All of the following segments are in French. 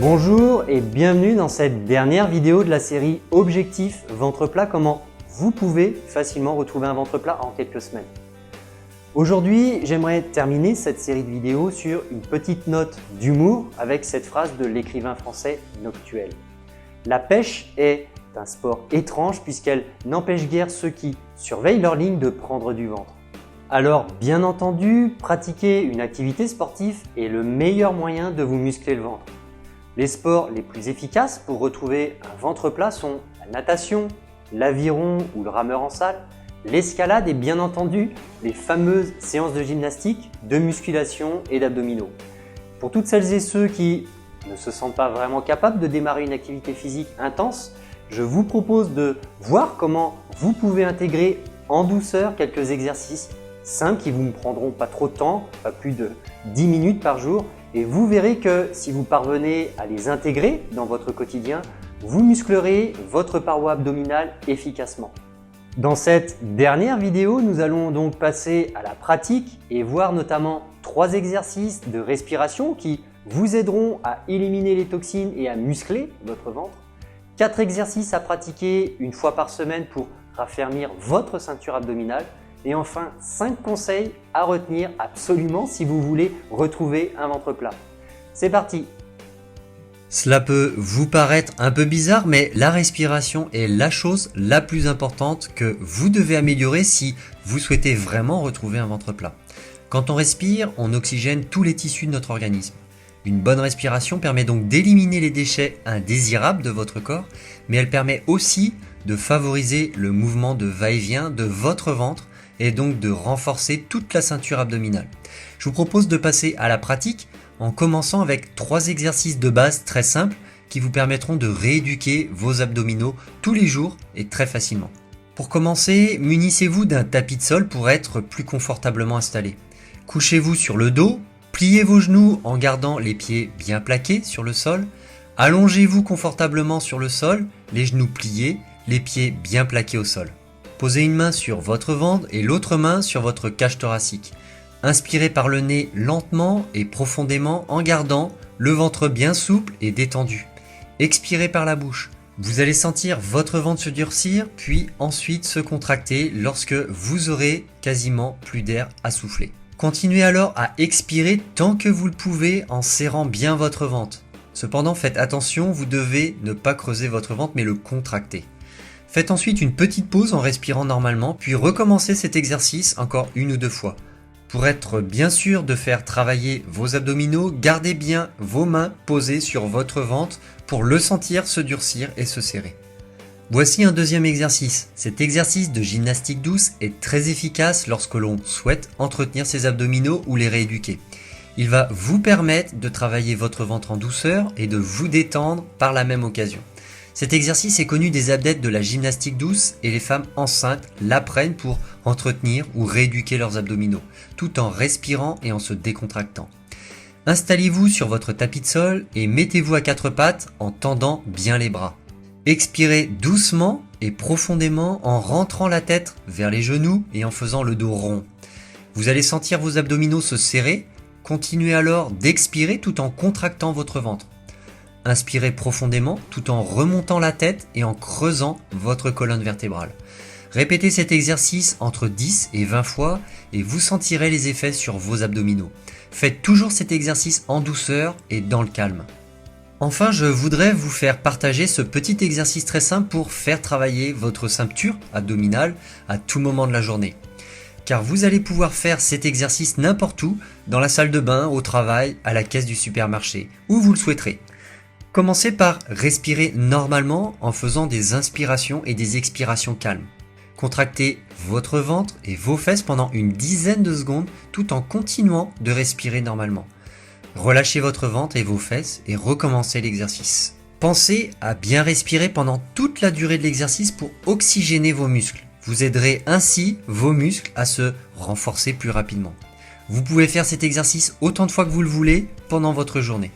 Bonjour et bienvenue dans cette dernière vidéo de la série Objectif ventre plat, comment vous pouvez facilement retrouver un ventre plat en quelques semaines. Aujourd'hui, j'aimerais terminer cette série de vidéos sur une petite note d'humour avec cette phrase de l'écrivain français Noctuel. La pêche est un sport étrange puisqu'elle n'empêche guère ceux qui surveillent leur ligne de prendre du ventre. Alors bien entendu, pratiquer une activité sportive est le meilleur moyen de vous muscler le ventre. Les sports les plus efficaces pour retrouver un ventre plat sont la natation, l'aviron ou le rameur en salle, l'escalade et bien entendu les fameuses séances de gymnastique, de musculation et d'abdominaux. Pour toutes celles et ceux qui ne se sentent pas vraiment capables de démarrer une activité physique intense, je vous propose de voir comment vous pouvez intégrer en douceur quelques exercices simples qui vous ne prendront pas trop de temps, pas plus de 10 minutes par jour. Et vous verrez que si vous parvenez à les intégrer dans votre quotidien, vous musclerez votre paroi abdominale efficacement. Dans cette dernière vidéo, nous allons donc passer à la pratique et voir notamment 3 exercices de respiration qui vous aideront à éliminer les toxines et à muscler votre ventre. 4 exercices à pratiquer une fois par semaine pour raffermir votre ceinture abdominale. Et enfin, 5 conseils à retenir absolument si vous voulez retrouver un ventre plat. C'est parti! Cela peut vous paraître un peu bizarre, mais la respiration est la chose la plus importante que vous devez améliorer si vous souhaitez vraiment retrouver un ventre plat. Quand on respire, on oxygène tous les tissus de notre organisme. Une bonne respiration permet donc d'éliminer les déchets indésirables de votre corps, mais elle permet aussi de favoriser le mouvement de va-et-vient de votre ventre et donc de renforcer toute la ceinture abdominale. Je vous propose de passer à la pratique en commençant avec 3 exercices de base très simples qui vous permettront de rééduquer vos abdominaux tous les jours et très facilement. Pour commencer, munissez-vous d'un tapis de sol pour être plus confortablement installé. Couchez-vous sur le dos, pliez vos genoux en gardant les pieds bien plaqués sur le sol, allongez-vous confortablement sur le sol, les genoux pliés, les pieds bien plaqués au sol. Posez une main sur votre ventre et l'autre main sur votre cage thoracique. Inspirez par le nez lentement et profondément en gardant le ventre bien souple et détendu. Expirez par la bouche. Vous allez sentir votre ventre se durcir puis ensuite se contracter lorsque vous aurez quasiment plus d'air à souffler. Continuez alors à expirer tant que vous le pouvez en serrant bien votre ventre. Cependant, faites attention, vous devez ne pas creuser votre ventre mais le contracter. Faites ensuite une petite pause en respirant normalement, puis recommencez cet exercice encore 1 ou 2 fois. Pour être bien sûr de faire travailler vos abdominaux, gardez bien vos mains posées sur votre ventre pour le sentir se durcir et se serrer. Voici un deuxième exercice. Cet exercice de gymnastique douce est très efficace lorsque l'on souhaite entretenir ses abdominaux ou les rééduquer. Il va vous permettre de travailler votre ventre en douceur et de vous détendre par la même occasion. Cet exercice est connu des adeptes de la gymnastique douce et les femmes enceintes l'apprennent pour entretenir ou rééduquer leurs abdominaux, tout en respirant et en se décontractant. Installez-vous sur votre tapis de sol et mettez-vous à 4 pattes en tendant bien les bras. Expirez doucement et profondément en rentrant la tête vers les genoux et en faisant le dos rond. Vous allez sentir vos abdominaux se serrer, continuez alors d'expirer tout en contractant votre ventre. Inspirez profondément tout en remontant la tête et en creusant votre colonne vertébrale. Répétez cet exercice entre 10 et 20 fois et vous sentirez les effets sur vos abdominaux. Faites toujours cet exercice en douceur et dans le calme. Enfin, je voudrais vous faire partager ce petit exercice très simple pour faire travailler votre ceinture abdominale à tout moment de la journée. Car vous allez pouvoir faire cet exercice n'importe où, dans la salle de bain, au travail, à la caisse du supermarché, où vous le souhaiterez. Commencez par respirer normalement en faisant des inspirations et des expirations calmes. Contractez votre ventre et vos fesses pendant une dizaine de secondes tout en continuant de respirer normalement. Relâchez votre ventre et vos fesses et recommencez l'exercice. Pensez à bien respirer pendant toute la durée de l'exercice pour oxygéner vos muscles. Vous aiderez ainsi vos muscles à se renforcer plus rapidement. Vous pouvez faire cet exercice autant de fois que vous le voulez pendant votre journée.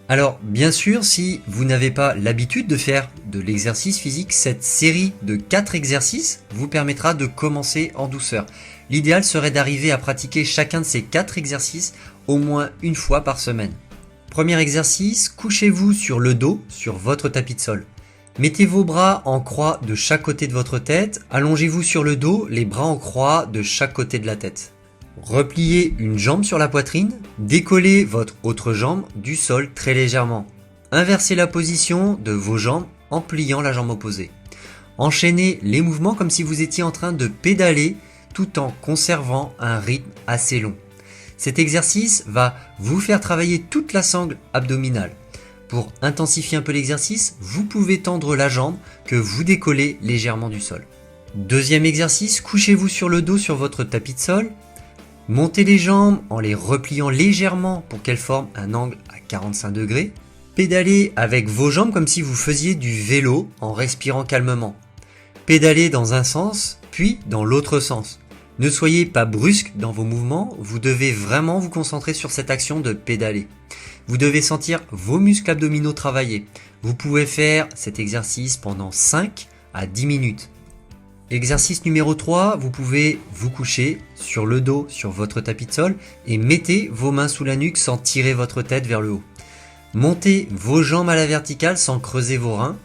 Alors, bien sûr, si vous n'avez pas l'habitude de faire de l'exercice physique, cette série de 4 exercices vous permettra de commencer en douceur. L'idéal serait d'arriver à pratiquer chacun de ces 4 exercices au moins une fois par semaine. Premier exercice, couchez-vous sur le dos sur votre tapis de sol. Mettez vos bras en croix de chaque côté de votre tête, allongez-vous sur le dos, les bras en croix de chaque côté de la tête. Repliez une jambe sur la poitrine, décollez votre autre jambe du sol très légèrement. Inversez la position de vos jambes en pliant la jambe opposée. Enchaînez les mouvements comme si vous étiez en train de pédaler tout en conservant un rythme assez long. Cet exercice va vous faire travailler toute la sangle abdominale. Pour intensifier un peu l'exercice, vous pouvez tendre la jambe que vous décollez légèrement du sol. Deuxième exercice, couchez-vous sur le dos sur votre tapis de sol. Montez les jambes en les repliant légèrement pour qu'elles forment un angle à 45 degrés. Pédalez avec vos jambes comme si vous faisiez du vélo en respirant calmement. Pédalez dans un sens, puis dans l'autre sens. Ne soyez pas brusque dans vos mouvements, vous devez vraiment vous concentrer sur cette action de pédaler. Vous devez sentir vos muscles abdominaux travailler. Vous pouvez faire cet exercice pendant 5 à 10 minutes. Exercice numéro 3, vous pouvez vous coucher sur le dos sur votre tapis de sol et mettez vos mains sous la nuque sans tirer votre tête vers le haut. Montez vos jambes à la verticale sans creuser vos reins.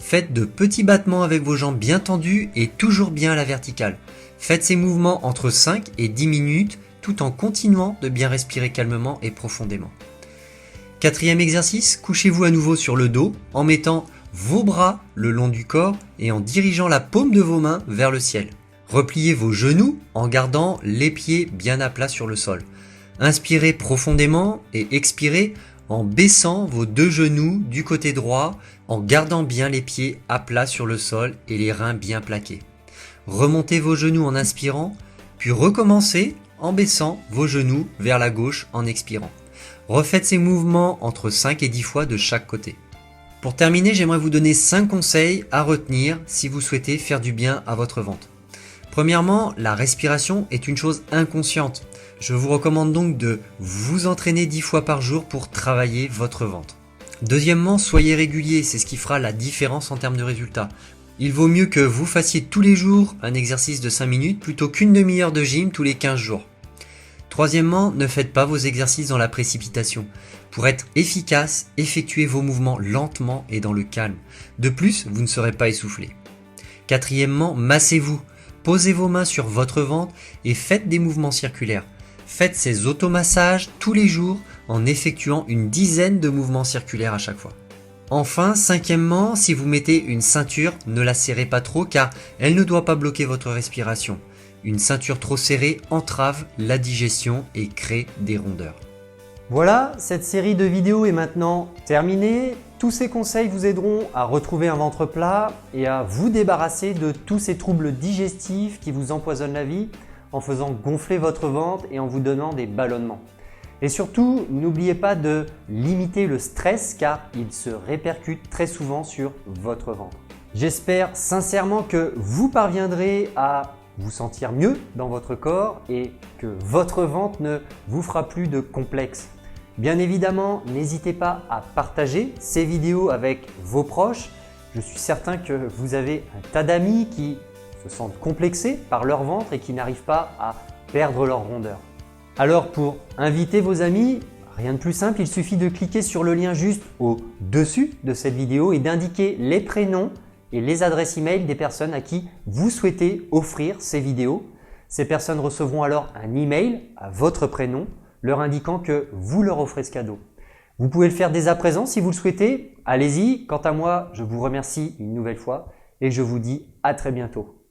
Faites de petits battements avec vos jambes bien tendues et toujours bien à la verticale. Faites ces mouvements entre 5 et 10 minutes tout en continuant de bien respirer calmement et profondément. Quatrième exercice, couchez-vous à nouveau sur le dos en mettant vos bras le long du corps et en dirigeant la paume de vos mains vers le ciel. Repliez vos genoux en gardant les pieds bien à plat sur le sol. Inspirez profondément et expirez en baissant vos deux genoux du côté droit en gardant bien les pieds à plat sur le sol et les reins bien plaqués. Remontez vos genoux en inspirant, puis recommencez en baissant vos genoux vers la gauche en expirant. Refaites ces mouvements entre 5 et 10 fois de chaque côté. Pour terminer, j'aimerais vous donner 5 conseils à retenir si vous souhaitez faire du bien à votre ventre. Premièrement, la respiration est une chose inconsciente. Je vous recommande donc de vous entraîner 10 fois par jour pour travailler votre ventre. Deuxièmement, soyez régulier, c'est ce qui fera la différence en termes de résultats. Il vaut mieux que vous fassiez tous les jours un exercice de 5 minutes plutôt qu'une demi-heure de gym tous les 15 jours. Troisièmement, ne faites pas vos exercices dans la précipitation. Pour être efficace, effectuez vos mouvements lentement et dans le calme. De plus, vous ne serez pas essoufflé. Quatrièmement, massez-vous. Posez vos mains sur votre ventre et faites des mouvements circulaires. Faites ces automassages tous les jours en effectuant une dizaine de mouvements circulaires à chaque fois. Enfin, cinquièmement, si vous mettez une ceinture, ne la serrez pas trop car elle ne doit pas bloquer votre respiration. Une ceinture trop serrée entrave la digestion et crée des rondeurs. Voilà, cette série de vidéos est maintenant terminée. Tous ces conseils vous aideront à retrouver un ventre plat et à vous débarrasser de tous ces troubles digestifs qui vous empoisonnent la vie en faisant gonfler votre ventre et en vous donnant des ballonnements. Et surtout, n'oubliez pas de limiter le stress car il se répercute très souvent sur votre ventre. J'espère sincèrement que vous parviendrez à vous sentir mieux dans votre corps et que votre ventre ne vous fera plus de complexe. Bien évidemment, n'hésitez pas à partager ces vidéos avec vos proches. Je suis certain que vous avez un tas d'amis qui se sentent complexés par leur ventre et qui n'arrivent pas à perdre leur rondeur. Alors pour inviter vos amis, rien de plus simple, il suffit de cliquer sur le lien juste au-dessus de cette vidéo et d'indiquer les prénoms et les adresses email des personnes à qui vous souhaitez offrir ces vidéos. Ces personnes recevront alors un email à votre prénom leur indiquant que vous leur offrez ce cadeau. Vous pouvez le faire dès à présent si vous le souhaitez. Allez-y. Quant à moi, je vous remercie une nouvelle fois et je vous dis à très bientôt.